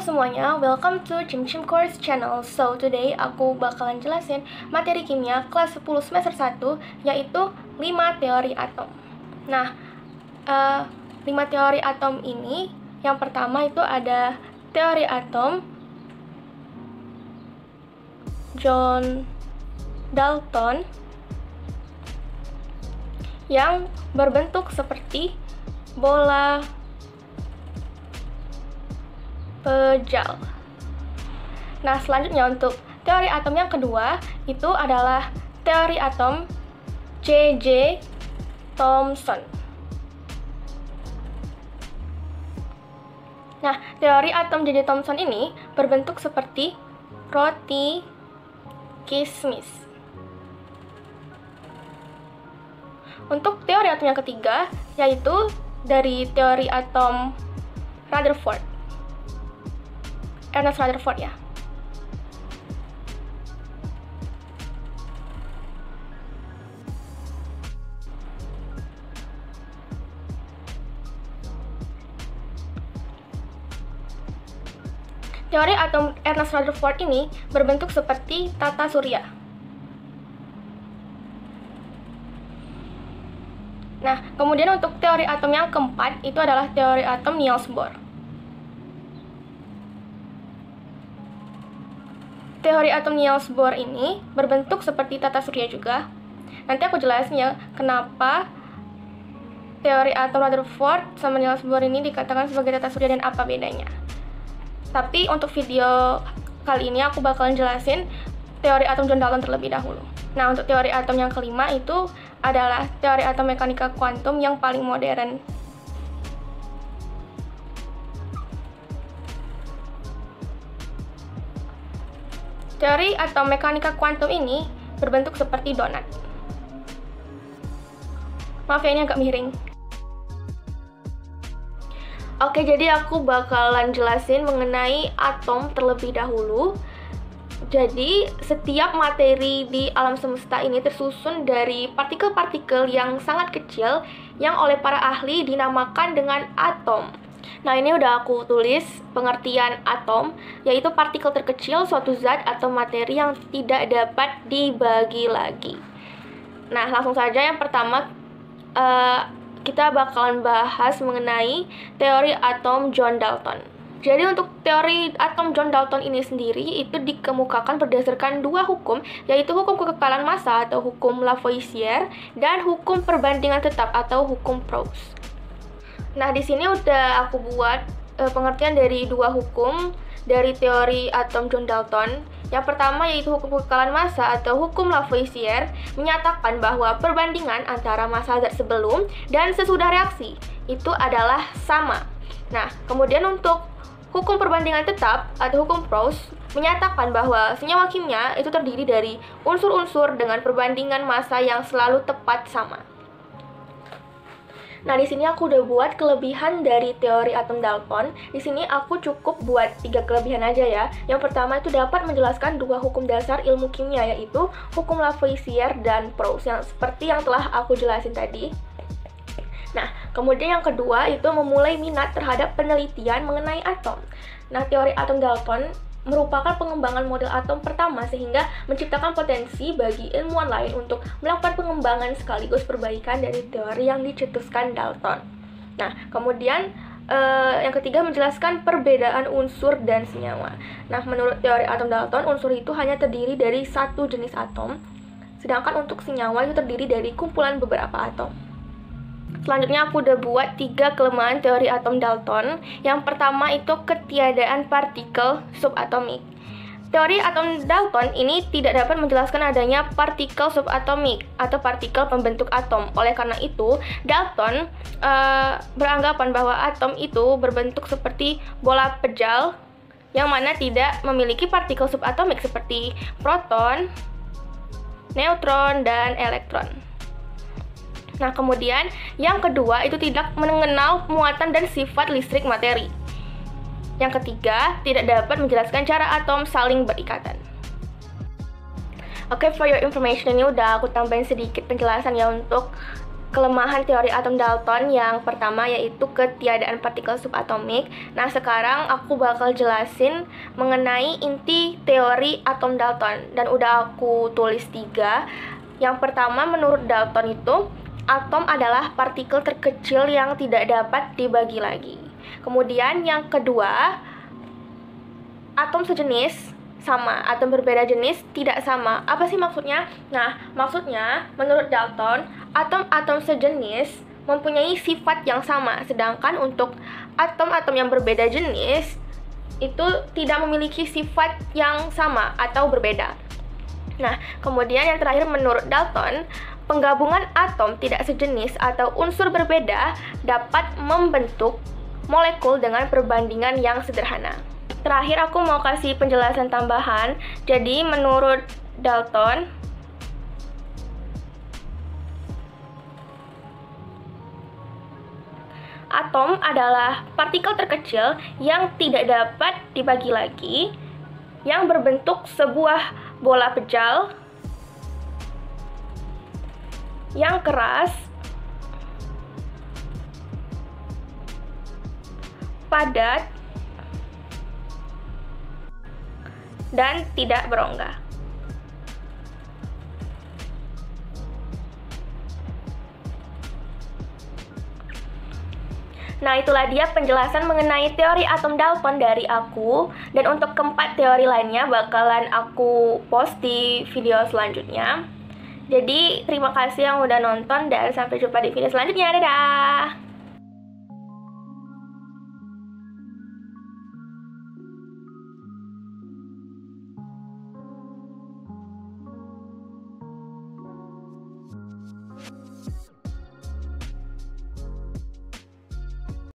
semuanya, welcome to Chim Course Channel. So, today aku bakalan jelasin materi kimia kelas 10 semester 1, yaitu 5 teori atom. Nah, 5 teori atom ini, yang pertama itu ada teori atom John Dalton yang berbentuk seperti bola pejal. Nah, selanjutnya untuk teori atom yang kedua itu adalah teori atom J.J. Thomson. Nah, teori atom J.J. Thomson ini berbentuk seperti roti kismis. Untuk teori atom yang ketiga yaitu dari teori atom Ernest Rutherford ya. Teori atom Ernest Rutherford ini berbentuk seperti tata surya. Nah, kemudian untuk teori atom yang keempat itu adalah teori atom Niels Bohr. Teori atom Niels Bohr ini berbentuk seperti tata surya juga. Nanti aku jelasin ya kenapa teori atom Rutherford sama Niels Bohr ini dikatakan sebagai tata surya dan apa bedanya. Tapi untuk video kali ini aku bakalan jelasin teori atom John Dalton terlebih dahulu. Nah, untuk teori atom yang kelima itu adalah teori atom mekanika kuantum yang paling modern. Teori atom mekanika kuantum ini berbentuk seperti donat. Maaf ya, ini agak miring. Oke, jadi aku bakalan jelasin mengenai atom terlebih dahulu. Jadi, setiap materi di alam semesta ini tersusun dari partikel-partikel yang sangat kecil yang oleh para ahli dinamakan dengan atom. Nah, ini udah aku tulis pengertian atom, yaitu partikel terkecil suatu zat atau materi yang tidak dapat dibagi lagi. Nah, langsung saja yang pertama kita bakalan bahas mengenai teori atom John Dalton. Jadi untuk teori atom John Dalton ini sendiri itu dikemukakan berdasarkan dua hukum, yaitu hukum kekekalan massa atau hukum Lavoisier dan hukum perbandingan tetap atau hukum Proust. Nah, di sini udah aku buat pengertian dari dua hukum dari teori atom John Dalton. Yang pertama yaitu hukum kekekalan massa atau hukum Lavoisier menyatakan bahwa perbandingan antara massa zat sebelum dan sesudah reaksi itu adalah sama. Nah, kemudian untuk hukum perbandingan tetap atau hukum Proust menyatakan bahwa senyawa kimia itu terdiri dari unsur-unsur dengan perbandingan massa yang selalu tepat sama. Nah, di sini aku udah buat kelebihan dari teori atom Dalton. Di sini aku cukup buat 3 kelebihan aja ya. Yang pertama itu dapat menjelaskan dua hukum dasar ilmu kimia, yaitu hukum Lavoisier dan Proust yang seperti yang telah aku jelasin tadi. Nah, kemudian yang kedua itu memulai minat terhadap penelitian mengenai atom. Nah, teori atom Dalton merupakan pengembangan model atom pertama sehingga menciptakan potensi bagi ilmuwan lain untuk melakukan pengembangan sekaligus perbaikan dari teori yang dicetuskan Dalton. Nah, kemudian yang ketiga menjelaskan perbedaan unsur dan senyawa. Nah, menurut teori atom Dalton, unsur itu hanya terdiri dari satu jenis atom, sedangkan untuk senyawa itu terdiri dari kumpulan beberapa atom. Selanjutnya aku udah buat 3 kelemahan teori atom Dalton. Yang pertama itu ketiadaan partikel subatomik. Teori atom Dalton ini tidak dapat menjelaskan adanya partikel subatomik atau partikel pembentuk atom. Oleh karena itu, Dalton beranggapan bahwa atom itu berbentuk seperti bola pejal yang mana tidak memiliki partikel subatomik seperti proton, neutron, dan elektron. Nah, kemudian yang kedua itu tidak mengenal muatan dan sifat listrik materi. Yang ketiga, tidak dapat menjelaskan cara atom saling berikatan. Oke, for your information ini udah aku tambahin sedikit penjelasan ya untuk kelemahan teori atom Dalton yang pertama, yaitu ketiadaan partikel subatomik. Nah, sekarang aku bakal jelasin mengenai inti teori atom Dalton, dan udah aku tulis 3. Yang pertama, menurut Dalton itu atom adalah partikel terkecil yang tidak dapat dibagi lagi. Kemudian yang kedua, atom sejenis sama, atom berbeda jenis tidak sama. Apa sih maksudnya? Nah, maksudnya menurut Dalton, atom-atom sejenis mempunyai sifat yang sama, sedangkan untuk atom-atom yang berbeda jenis itu tidak memiliki sifat yang sama atau berbeda. Nah, kemudian yang terakhir, menurut Dalton, penggabungan atom tidak sejenis atau unsur berbeda dapat membentuk molekul dengan perbandingan yang sederhana. Terakhir, aku mau kasih penjelasan tambahan. Jadi, menurut Dalton, atom adalah partikel terkecil yang tidak dapat dibagi lagi, yang berbentuk sebuah bola pejal yang keras, padat, dan tidak berongga. Nah, itulah dia penjelasan mengenai teori atom Dalton dari aku. Dan untuk keempat teori lainnya bakalan aku post di video selanjutnya. Jadi, terima kasih yang udah nonton dan sampai jumpa di video selanjutnya. Dadah!